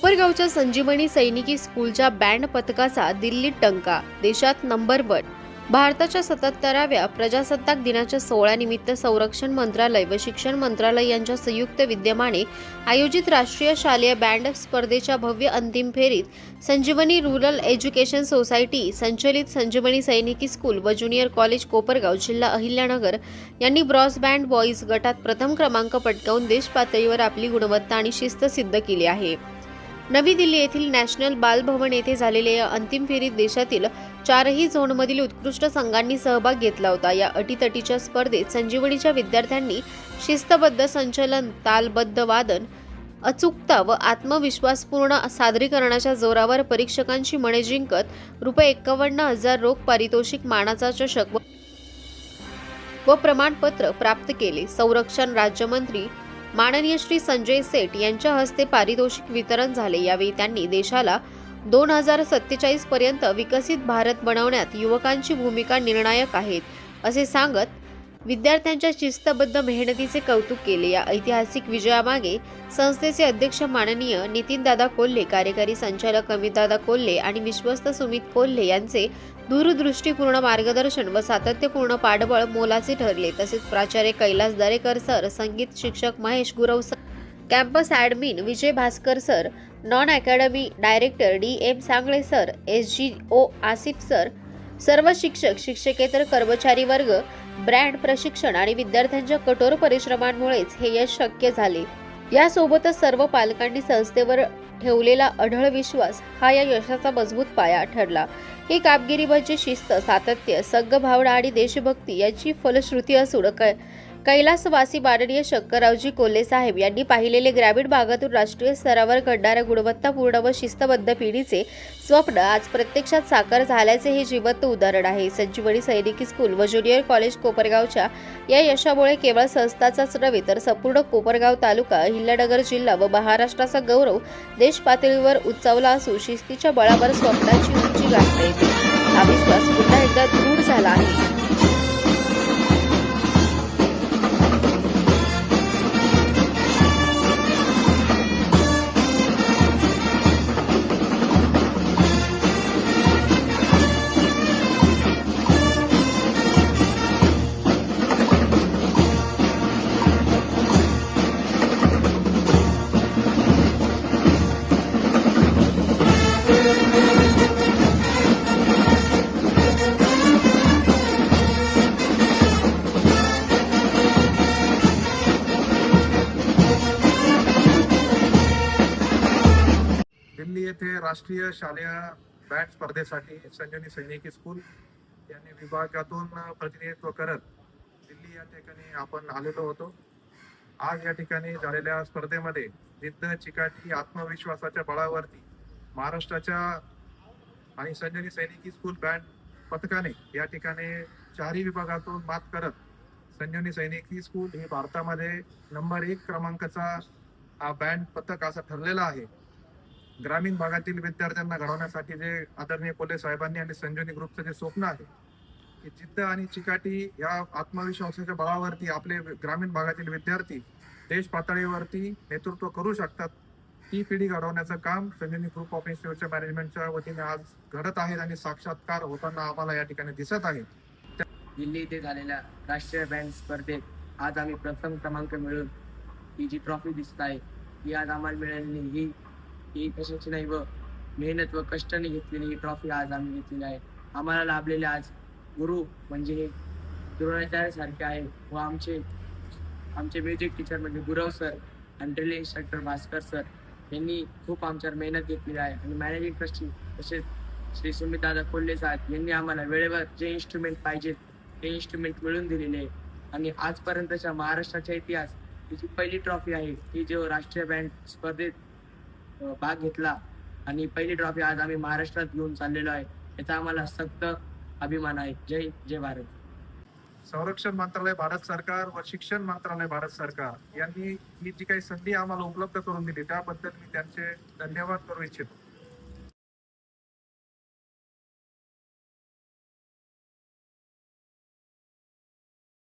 कोपरगावच्या संजीवनी सैनिकी स्कूलच्या बँड पथकाचा दिल्लीत टंका, देशात नंबर 1। भारताच्या 77व्या प्रजासत्ताक दिनाच्या सोहळ्यानिमित्त संरक्षण मंत्रालय व शिक्षण मंत्रालय यांच्या संयुक्त विद्यमाने आयोजित राष्ट्रीय शालेय बँड स्पर्धेच्या भव्य अंतिम फेरीत संजीवनी रूरल एज्युकेशन सोसायटी संचलित संजीवनी सैनिकी स्कूल व ज्युनियर कॉलेज कोपरगाव जिल्हा अहिल्यानगर यांनी ब्रॉस बँड बॉईज गटात प्रथम क्रमांक पटकावून देश पातळीवर आपली गुणवत्ता आणि शिस्त सिद्ध केली आहे। नवी दिल्ली येथील नॅशनल बाल भवन येथे झालेल्या या अंतिम फेरीत देशातील 4ही झोनमधील उत्कृष्ट संघांनी सहभाग घेतला होता। या अटीतटीच्या स्पर्धेत संजीवनीच्या विद्यार्थ्यांनी शिस्तबद्ध संचलन, तालबद्ध वादन, अचूकता व आत्मविश्वासपूर्ण सादरीकरणाच्या जोरावर परीक्षकांची मने जिंकत ₹51,000 रोख पारितोषिक, मानाचा चषक व प्रमाणपत्र प्राप्त केले। संरक्षण राज्यमंत्री माननीय श्री संजय सेठ यांच्या हस्ते पारितोषिक वितरण झाले। यावेळी त्यांनी देशाला 2047 पर्यंत विकसित भारत बनवण्यात युवकांची भूमिका निर्णायक आहे असे सांगत विद्यार्थ्यांच्या शिस्तबद्ध मेहनतीचे कौतुक केले। या ऐतिहासिक विजयामागे संस्थेचे अध्यक्ष माननीय नितीनदादा कोल्हे, कार्यकारी संचालक अमितदादा कोल्हे आणि विश्वस्त सुमित कोल्हे यांचे दूरदृष्टीपूर्ण मार्गदर्शन व सातत्यपूर्ण पाठबळ मोलाचे ठरले। तसेच प्राचार्य कैलास दरेकर सर, संगीत शिक्षक Mahesh Gurav sir, campus admin Vijay Bhaskar sir, non academy director DM Sangle sir, SGO Asif sir, सर्व शिक्षक, शिक्षकेतर कर्मचारी वर्ग, ब्रँड प्रशिक्षण आणि विद्यार्थ्यांच्या कठोर परिश्रमांमुळेच हे यश शक्य झाले। यासोबतच सर्व पालकांनी संस्थेवर ठेवलेला अढळ विश्वास हा या यशाचा मजबूत पाया ठरला। ही कामगिरी म्हणजे शिस्त, सातत्य, संघभावना आणि देशभक्ती याची फलश्रुती असून कैलासवासी माननीय शंकररावजी कोल्हे साहेब यांनी पाहिलेले ग्रामीण भागातून राष्ट्रीय स्तरावर घडणाऱ्या गुणवत्तापूर्ण व शिस्तबद्ध पिढीचे स्वप्न आज प्रत्यक्षात साकार झाल्याचे हे जिवंत उदाहरण आहे। संजीवनी सैनिकी स्कूल व ज्युनियर कॉलेज कोपरगावच्या या यशामुळे केवळ संस्थाचाच नव्हे तर संपूर्ण कोपरगाव तालुका, अहिल्यानगर जिल्हा व महाराष्ट्राचा गौरव देश पातळीवर उंचावला असून शिस्तीच्या बळावर स्वप्नाची उंची गाठता येते हा विश्वास पुन्हा एकदा दृढ झाला आहे। दिल्ली येथे राष्ट्रीय शालेय बँड स्पर्धेसाठी संजीवनी सैनिकी स्कूल यांनी विभागातून प्रतिनिधित्व करत दिल्ली या ठिकाणी आपण आलेलो होतो। आज या ठिकाणी झालेल्या स्पर्धेमध्ये जिद्द, चिकाटी, आत्मविश्वासाच्या बळावरती महाराष्ट्राच्या आणि संजीवनी सैनिकी स्कूल बँड पथकाने या ठिकाणी 4ही विभागातून मात करत संजीवनी सैनिकी स्कूल ही भारतामध्ये नंबर 1 क्रमांकाचा बँड पथक असा ठरलेला आहे। ग्रामीण भागातील विद्यार्थ्यांना घडवण्यासाठी जे आदरणीय कोल्हे साहेबांनी आणि संजीवनी ग्रुपचं जे स्वप्न आहे की जिद्द आणि चिकाटी या आत्मविश्वासाच्या बळावरती आपले ग्रामीण भागातील विद्यार्थी देश पातळीवरती नेतृत्व करू शकतात, ती पिढी घडवण्याचं काम संजीवनी ग्रुप ऑफ इन्स्टिट्यूटच्या मॅनेजमेंटच्या वतीने आज घडत आहेत आणि साक्षात्कार होताना आम्हाला या ठिकाणी दिसत आहे। दिल्ली येथे झालेल्या राष्ट्रीय बँड स्पर्धेत आज आम्ही प्रथम क्रमांक मिळून ही जी ट्रॉफी दिसत आहे ही आज आम्हाला मिळालेली ही कशाची नाही व मेहनत व कष्टाने घेतलेली ही ट्रॉफी आज आम्ही घेतलेली आहे। आम्हाला लाभलेले आज गुरु म्हणजे हे द्रोणाचार्य सारखे आहे व आमचे म्युझिक टीचर म्हणजे गुरव सर आणि ड्रिल इन्स्ट्रक्टर भास्कर सर यांनी खूप आमच्यावर मेहनत घेतलेली आहे आणि मॅनेजिंग ट्रस्टी तसेच श्री सुमितदादा कोल्हे साहेब यांनी आम्हाला वेळेवर जे इन्स्ट्रुमेंट पाहिजेत ते इन्स्ट्रुमेंट मिळवून दिलेले आहे आणि आजपर्यंतच्या महाराष्ट्राच्या इतिहास ही जी पहिली ट्रॉफी आहे ही जो राष्ट्रीय बँड स्पर्धेत भाग घेतला आणि पहिली ट्रॉफी आज आम्ही महाराष्ट्रात घेऊन चाललेलो आहे याचा आम्हाला सक्त अभिमान आहे। जय भारत। संरक्षण मंत्रालय भारत सरकार व शिक्षण मंत्रालय भारत सरकार यांनी ही जी काही संधी आम्हाला उपलब्ध करून दिली त्याबद्दल मी त्यांचे धन्यवाद करू इच्छितो।